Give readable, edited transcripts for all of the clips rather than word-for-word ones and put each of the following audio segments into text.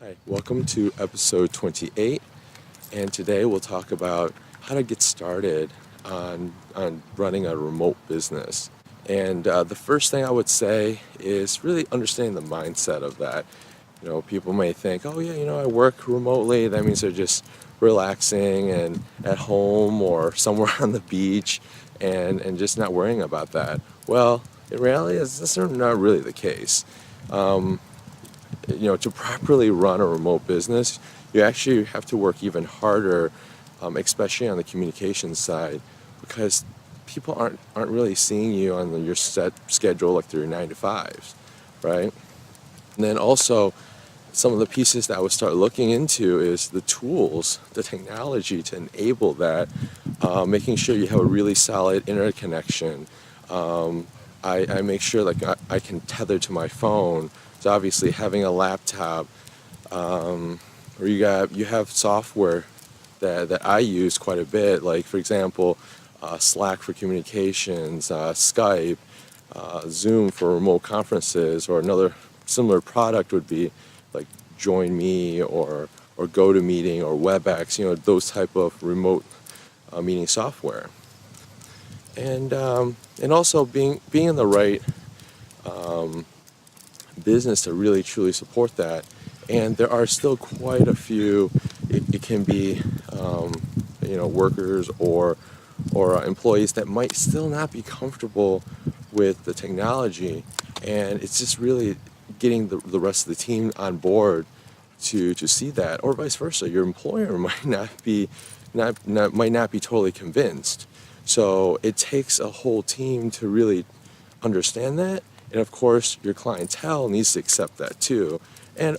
Hi, welcome to episode 28, and today we'll talk about how to get started on running a remote business. And the first thing I would say is really understanding the mindset of that. People may think, oh yeah, I work remotely, that means they're just relaxing and at home or somewhere on the beach and just not worrying about that. Well, in reality, that's not really the case. To properly run a remote business, you actually have to work even harder, especially on the communication side, because people aren't really seeing you on your set schedule like through 9 to 5s, right? And then also, some of the pieces that I would start looking into is the tools, the technology to enable that, making sure you have a really solid internet connection. I make sure like I can tether to my phone. So obviously having a laptop, or you have software that I use quite a bit. Like for example, Slack for communications, Skype, Zoom for remote conferences, or another similar product would be like Join Me or GoToMeeting or WebEx. Those type of remote meeting software. And also being in the right business to really truly support that. And there are still quite a few. It can be workers or employees that might still not be comfortable with the technology, and it's just really getting the rest of the team on board to see that, or vice versa. Your employer might not be totally convinced. So it takes a whole team to really understand that, and of course your clientele needs to accept that too. And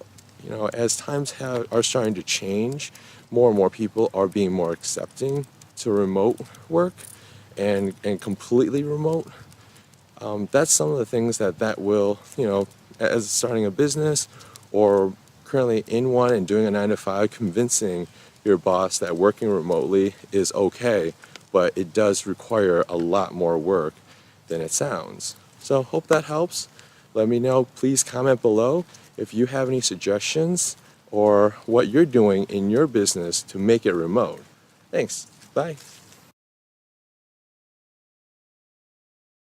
as are starting to change, more and more people are being more accepting to remote work and completely remote. That's some of the things that will, as starting a business or currently in one and doing a 9 to 5, convincing your boss that working remotely is okay, but it does require a lot more work than it sounds. So hope that helps. Let me know. Please comment below if you have any suggestions or what you're doing in your business to make it remote. Thanks. Bye.